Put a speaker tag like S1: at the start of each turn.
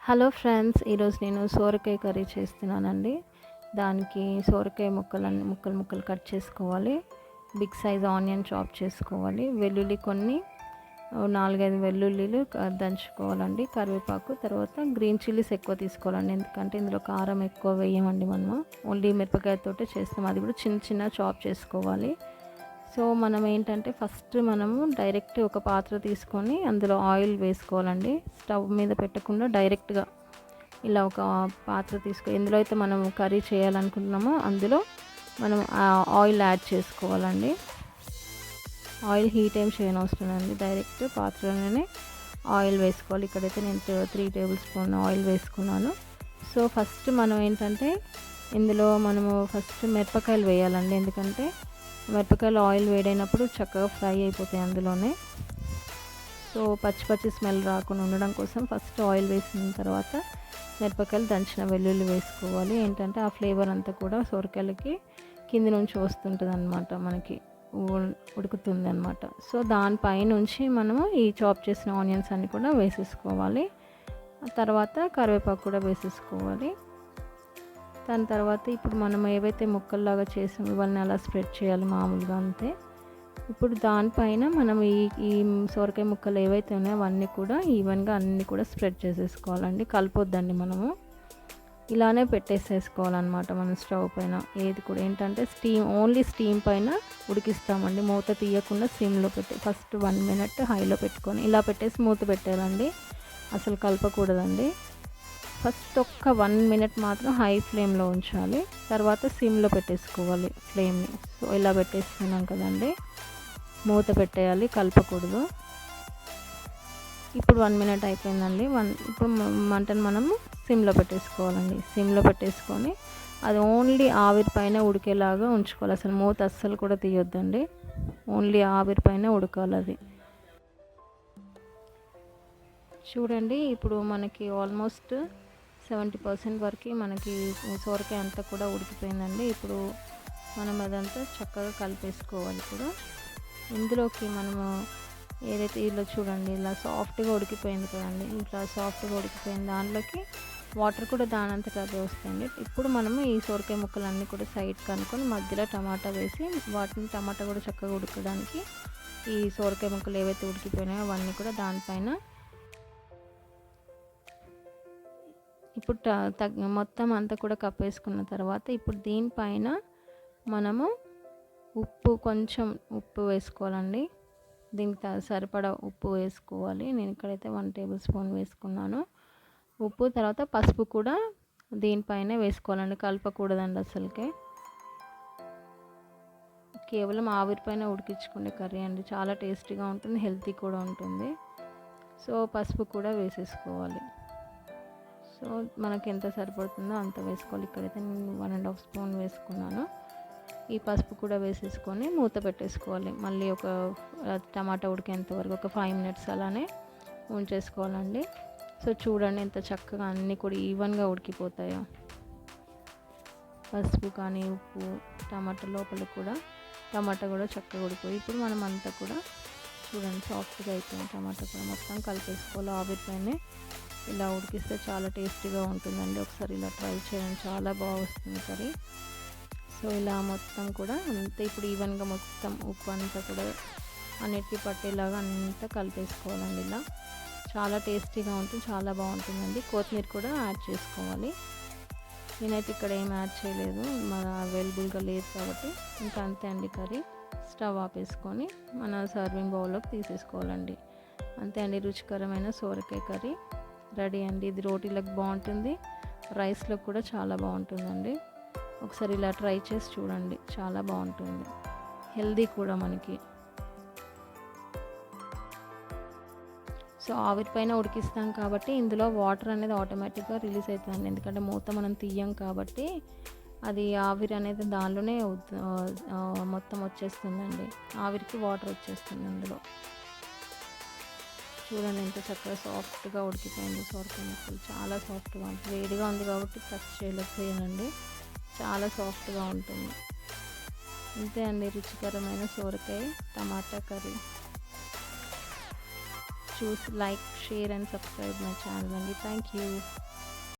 S1: Hello friends, ఈరోజు నేను సోరకాయ కర్రీ చేస్తున్నానండి. దానికి సోరకాయ ముక్కలు ముక్కలు కట్ చేసుకోవాలి. బిగ్ సైజ్ ఆనియన్ చాప్ చేసుకోవాలి. వెల్లుల్లి కొన్ని 4-5 వెల్లుల్లిలు దంచుకోవాలండి. కరివేపాకు, తర్వాత గ్రీన్ చిల్లీస్ ఎక్కువ తీసుకోవాలండి, ఎందుకంటే ఇందులో కారం ఎక్కువ వేయమండి. మనము ఓన్లీ మిరపకాయతోటే చేస్తాం. అది కూడా చిన్న చిన్న చాప్ చేసుకోవాలి. సో మనం ఏంటంటే ఫస్ట్ మనము డైరెక్ట్ ఒక పాత్ర తీసుకొని అందులో ఆయిల్ వేసుకోవాలండి. స్టవ్ మీద పెట్టకుండా డైరెక్ట్గా ఇలా ఒక పాత్ర ఎందులో అయితే మనం కర్రీ చేయాలనుకుంటున్నామో అందులో మనం ఆయిల్ యాడ్ చేసుకోవాలండి. ఆయిల్ హీట్ ఏం చేయనవసరం అండి, డైరెక్ట్ పాత్రలోనే ఆయిల్ వేసుకోవాలి. ఇక్కడైతే నేను 3 టేబుల్ స్పూన్ ఆయిల్ వేసుకున్నాను. సో ఫస్ట్ మనం ఏంటంటే ఇందులో మనము ఫస్ట్ మిరపకాయలు వేయాలండి, ఎందుకంటే మిరపకాయలు ఆయిల్ వేడైనప్పుడు చక్కగా ఫ్రై అయిపోతాయి అందులోనే. సో పచ్చి స్మెల్ రాకుండా ఉండడం కోసం ఫస్ట్ ఆయిల్ వేసిన తర్వాత మిరపకాయలు దంచిన వెల్లుల్లి వేసుకోవాలి. ఏంటంటే ఆ ఫ్లేవర్ అంతా కూడా సొరకాయలకి కింది నుంచి వస్తుంటుంది అనమాట, మనకి ఉడుకుతుంది అనమాట. సో దానిపై నుంచి మనము ఈ చాప్ చేసిన ఆనియన్స్ అన్నీ కూడా వేసేసుకోవాలి. తర్వాత కరివేపాకు కూడా వేసేసుకోవాలి. దాని తర్వాత ఇప్పుడు మనం ఏవైతే ముక్కల్లాగా చేసామో ఇవన్నీ అలా స్ప్రెడ్ చేయాలి మామూలుగా, అంతే. ఇప్పుడు దానిపైన మనం ఈ సొరకాయ ముక్కలు ఏవైతే ఉన్నాయో అవన్నీ కూడా ఈవెన్గా అన్నీ కూడా స్ప్రెడ్ చేసేసుకోవాలండి. కలపొద్దండి, మనము ఇలానే పెట్టేసేసుకోవాలన్నమాట. మనం స్టవ్ పైన ఏది కూడా ఏంటంటే ఓన్లీ స్టీమ్ పైన ఉడికిస్తామండి. మూత తీయకుండా సిమ్లో పెట్టి ఫస్ట్ 1 మినిట్ హైలో పెట్టుకొని ఇలా పెట్టేసి మూత పెట్టాలండి, అసలు కలపకూడదండి. ఫస్ట్ ఒక్క 1 మినిట్ మాత్రం హై ఫ్లేమ్లో ఉంచాలి, తర్వాత సిమ్లో పెట్టేసుకోవాలి ఫ్లేమ్ని. సో ఇలా పెట్టేసుకున్నాం కదండి, మూత పెట్టేయాలి, కలపకూడదు. ఇప్పుడు 1 మినిట్ అయిపోయిందండి. ఇప్పుడు మంటను మనము సిమ్లో పెట్టేసుకోవాలండి. సిమ్లో పెట్టేసుకొని అది ఓన్లీ ఆవిరి పైన ఉడికేలాగా ఉంచుకోవాలి. అసలు మూత అస్సలు కూడా తీయొద్దండి, ఓన్లీ ఆవిరి పైన ఉడకాలి అది. చూడండి, ఇప్పుడు మనకి ఆల్మోస్ట్ 70% వరకు మనకి సొరకాయ అంతా కూడా ఉడికిపోయిందండి. ఇప్పుడు మనం అదంతా చక్కగా కలిపేసుకోవాలి. ఇప్పుడు ఇందులోకి మనము ఏదైతే ఇలా చూడండి ఇలా సాఫ్ట్గా ఉడికిపోయింది కదండి, ఇట్లా సాఫ్ట్గా ఉడికిపోయిన దాంట్లోకి వాటర్ కూడా దానంతట అదే వస్తాయండి. ఇప్పుడు మనము ఈ సొరకాయ ముక్కలన్నీ కూడా సైడ్ కనుక్కొని మధ్యలో టమాటా వేసి వాటిని టమాటా కూడా చక్కగా ఉడకడానికి ఈ సొరకాయ ముక్కలు ఏవైతే ఉడికిపోయినాయో అవన్నీ కూడా దానిపైన ఇప్పుడు మొత్తం అంతా కూడా కప్పేసుకున్న తర్వాత ఇప్పుడు దీనిపైన మనము కొంచెం ఉప్పు వేసుకోవాలండి. దీనికి సరిపడా ఉప్పు వేసుకోవాలి. నేను ఇక్కడైతే 1 టేబుల్ స్పూన్ వేసుకున్నాను ఉప్పు. తర్వాత పసుపు కూడా దీనిపైన వేసుకోవాలండి, కలపకూడదండి అసలుకే. కేవలం ఆవిరిపైన ఉడికించుకునే కర్రీ అండి, చాలా టేస్టీగా ఉంటుంది, హెల్తీ కూడా ఉంటుంది. సో పసుపు కూడా వేసేసుకోవాలి. సో మనకి ఎంత సరిపడుతుందో అంత వేసుకోవాలి. ఇక్కడైతే నేను 1.5 స్పూన్ వేసుకున్నాను. ఈ పసుపు కూడా వేసేసుకొని మూత పెట్టేసుకోవాలి. మళ్ళీ ఒక టమాటా ఉడికేంత వరకు ఒక 5 మినిట్స్ అలానే ఉంచేసుకోవాలండి. సో చూడండి ఎంత చక్కగా అన్నీ కూడా ఈవెన్గా ఉడికిపోతాయో. పసుపు కానీ ఉప్పు టమాటా లోపల కూడా టమాటా కూడా చక్కగా ఉడిపోయి ఇప్పుడు మనం అంతా కూడా చూడండి సాఫ్ట్గా అయిపోయింది. టమాటా కూడా మొత్తం కలిపేసుకోవాలి. ఆవిరిపైనే ఇలా ఉడికిస్తే చాలా టేస్టీగా ఉంటుందండి. ఒకసారి ఇలా ట్రై చేయండి, చాలా బాగా వస్తుంది కర్రీ. సో ఇలా మొత్తం కూడా అంతా ఇప్పుడు ఈవెన్గా మొత్తం ఉప్పు అంతా కూడా అన్నిటికీ పట్టేలాగా అంతా కలిపేసుకోవాలండి. ఇలా చాలా టేస్టీగా ఉంటుంది, చాలా బాగుంటుందండి. కొత్తిమీర కూడా యాడ్ చేసుకోవాలి. నేనైతే ఇక్కడ ఏం యాడ్ చేయలేదు, మన అవైలబుల్గా లేదు కాబట్టి ఇంకా అంతే అండి కర్రీ. స్టవ్ ఆపేసుకొని మన సర్వింగ్ బౌల్లోకి తీసేసుకోవాలండి. అంతే అండి, రుచికరమైన సొరకాయ కర్రీ రెడీ అండి. ఇది రోటీలకు బాగుంటుంది, రైస్లో కూడా చాలా బాగుంటుందండి. ఒకసారి ఇలా ట్రై చేసి చూడండి, చాలా బాగుంటుంది, హెల్దీ కూడా మనకి. సో ఆవిరిపైన ఉడికిస్తాం కాబట్టి ఇందులో వాటర్ అనేది ఆటోమేటిక్గా రిలీజ్ అవుతుందండి, ఎందుకంటే మూత మనం తీయం కాబట్టి అది ఆవిరి అనేది దానిలోనే మొత్తం వచ్చేస్తుందండి. ఆవిరికి వాటర్ వచ్చేస్తుంది అందులో. చూడండి ఎంత చక్కగా సాఫ్ట్గా ఉడికిపోయింది సొరకాయ ముక్కలు, చాలా సాఫ్ట్గా ఉంటుంది. వేడిగా ఉంది కాబట్టి టచ్ చేయలేకపోయానండి, చాలా సాఫ్ట్గా ఉంటుంది. అంతే అండి, రుచికరమైన సొరకాయ టమాటా కర్రీ. చూసి like, share and subscribe my channel అండి. Thank you.